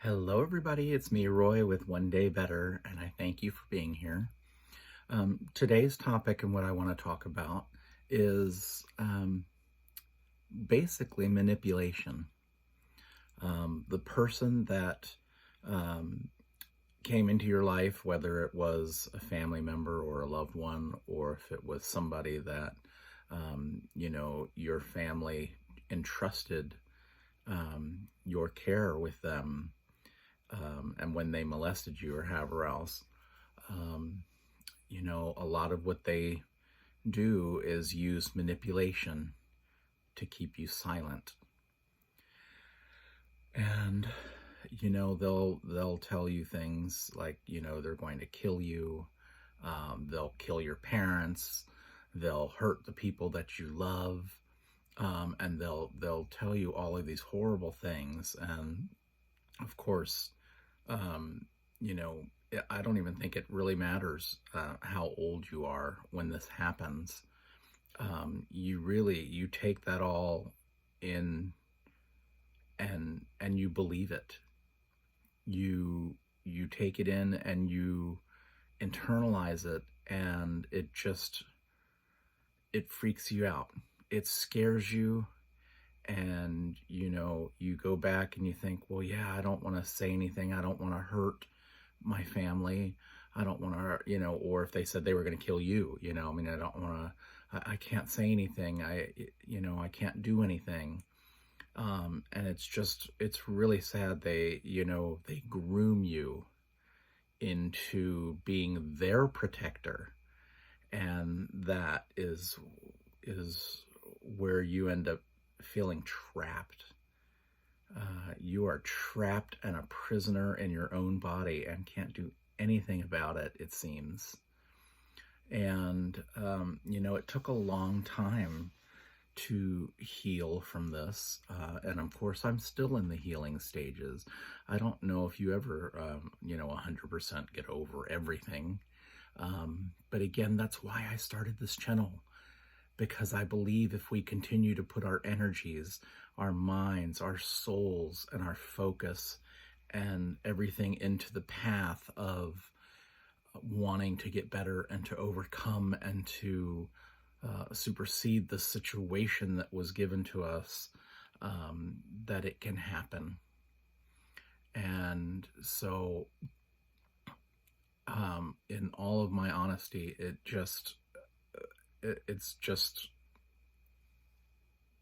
Hello, everybody. It's me, Roy, with One Day Better, and I thank you for being here. Today's topic and what I want to talk about is basically manipulation. The person that um, came into your life, whether it was a family member or a loved one, or if it was somebody that, your family entrusted your care with them, and when they molested you or however else, um, a lot of what they do is use manipulation to keep you silent. And they'll tell you things like, they're going to kill you, they'll kill your parents, they'll hurt the people that you love, and they'll tell you all of these horrible things. And of course, um, you know, I don't even think it really matters how old you are when this happens. You take that all in, and you believe it. You take it in and you internalize it, and it freaks you out. It scares you, and you go back and you think, well, yeah, I don't want to say anything, I don't want to hurt my family, I don't want to, or if they said they were going to kill you, I mean, I don't want to, I can't say anything, I can't do anything. And it's really sad. They groom you into being their protector, and that is where you end up feeling trapped. You are trapped and a prisoner in your own body and can't do anything about it, it seems. And, it took a long time to heal from this. And of course, I'm still in the healing stages. I don't know if you ever, 100% get over everything. But again, that's why I started this channel, because I believe if we continue to put our energies, our minds, our souls, and our focus and everything into the path of wanting to get better and to overcome and to supersede the situation that was given to us, that it can happen. And so, in all of my honesty, it's just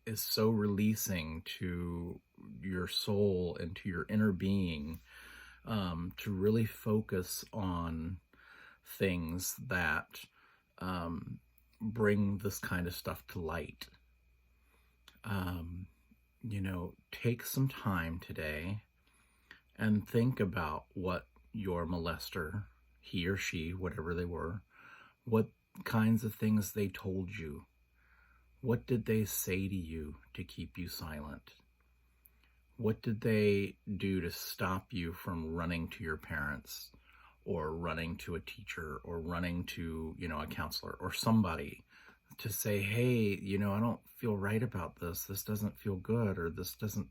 is so releasing to your soul and to your inner being, to really focus on things that bring this kind of stuff to light. Take some time today and think about what your molester, he or she, whatever they were, what kinds of things they told you. What did they say to you to keep you silent? What did they do to stop you from running to your parents, or running to a teacher, or running to, a counselor or somebody to say, hey, I don't feel right about this. This doesn't feel good, or this isn't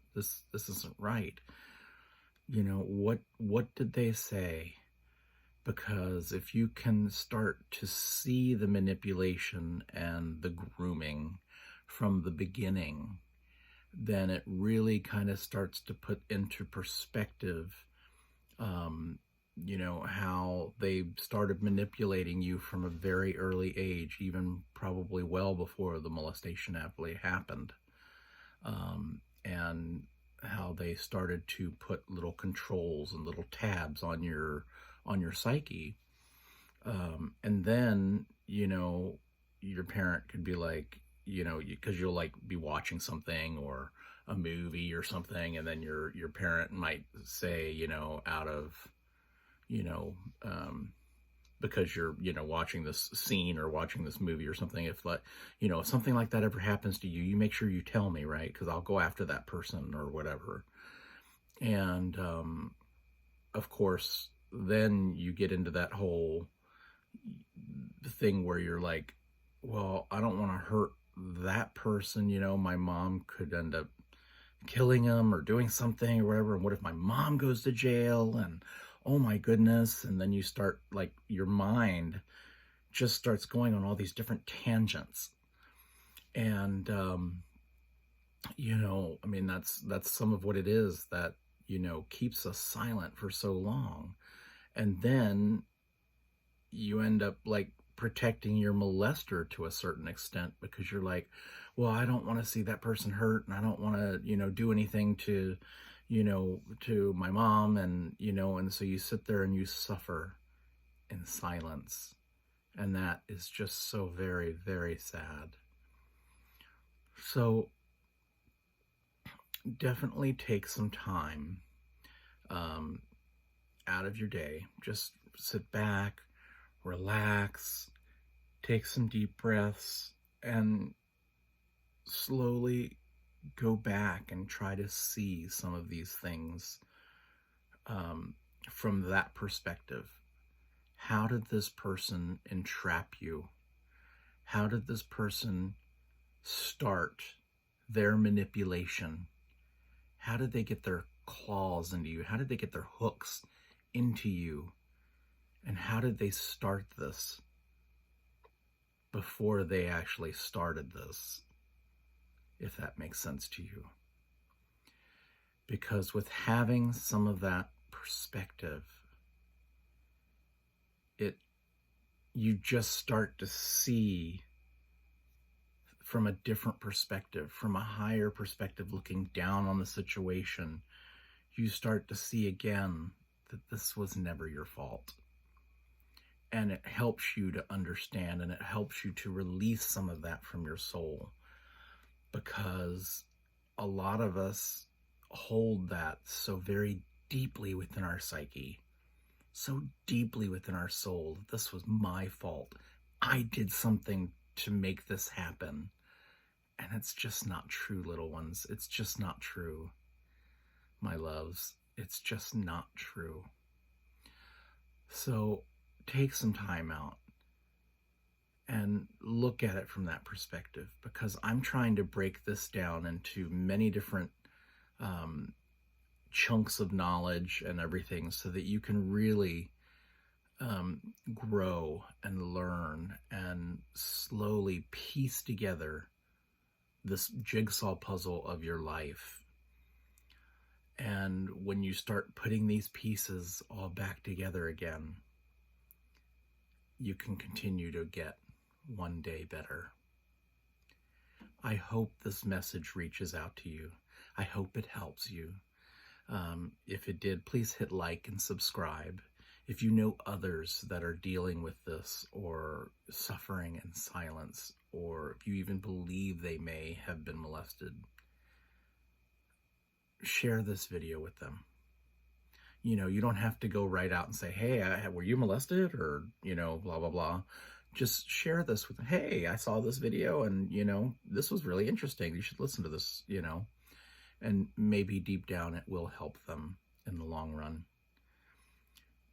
right. What did they say? Because if you can start to see the manipulation and the grooming from the beginning, then it really kind of starts to put into perspective, how they started manipulating you from a very early age, even probably well before the molestation actually happened. And how they started to put little controls and little tabs on your psyche. And then, your parent could be like, because you'll like be watching something or a movie or something, and then your parent might say, out of, you know, um, because you're, watching this scene or watching this movie or something, if like, if something like that ever happens to you, you make sure you tell me, right? Because I'll go after that person or whatever. And of course, then you get into that whole thing where you're like, well, I don't want to hurt that person. My mom could end up killing him or doing something or whatever. And what if my mom goes to jail? And oh my goodness. And then you start, like, your mind just starts going on all these different tangents. And, I mean, that's some of what it is that, keeps us silent for so long. And then you end up, like, protecting your molester to a certain extent, because you're like, well, I don't want to see that person hurt, and I don't want to, do anything to my mom, and so you sit there and you suffer in silence. And that is just so very, very sad. So definitely take some time um, out of your day. Just sit back, relax, take some deep breaths, and slowly go back and try to see some of these things um, from that perspective. How did this person entrap you? How did this person start their manipulation? How did they get their claws into you? How did they get their hooks into you? And how did they start this before they actually started this? If that makes sense to you. Because with having some of that perspective, you just start to see from a different perspective, from a higher perspective, looking down on the situation. You start to see again that this was never your fault. And it helps you to understand, and it helps you to release some of that from your soul. Because a lot of us hold that so very deeply within our psyche, so deeply within our soul. This was my fault. I did something to make this happen. And it's just not true, little ones. It's just not true, my loves. It's just not true. So take some time out and look at it from that perspective, because I'm trying to break this down into many different chunks of knowledge and everything, so that you can really grow and learn and slowly piece together this jigsaw puzzle of your life. And when you start putting these pieces all back together again, you can continue to get one day better. I hope this message reaches out to you. I hope it helps you. If it did, please hit like and subscribe. If you know others that are dealing with this or suffering in silence, or if you even believe they may have been molested, share this video with them. You don't have to go right out and say, hey, were you molested? Or, blah, blah, blah. Just share this with them. Hey, I saw this video and, this was really interesting. You should listen to this, and maybe deep down it will help them in the long run.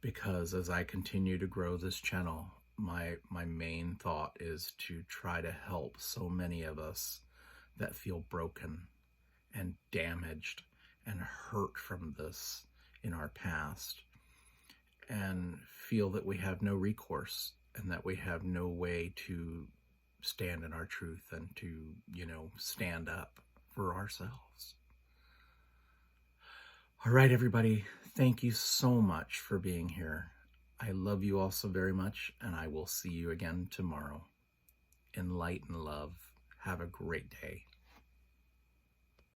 Because as I continue to grow this channel, my main thought is to try to help so many of us that feel broken and damaged and hurt from this in our past, and feel that we have no recourse and that we have no way to stand in our truth and to, stand up for ourselves. All right, everybody, thank you so much for being here. I love you all so very much, and I will see you again tomorrow. In light and love, have a great day.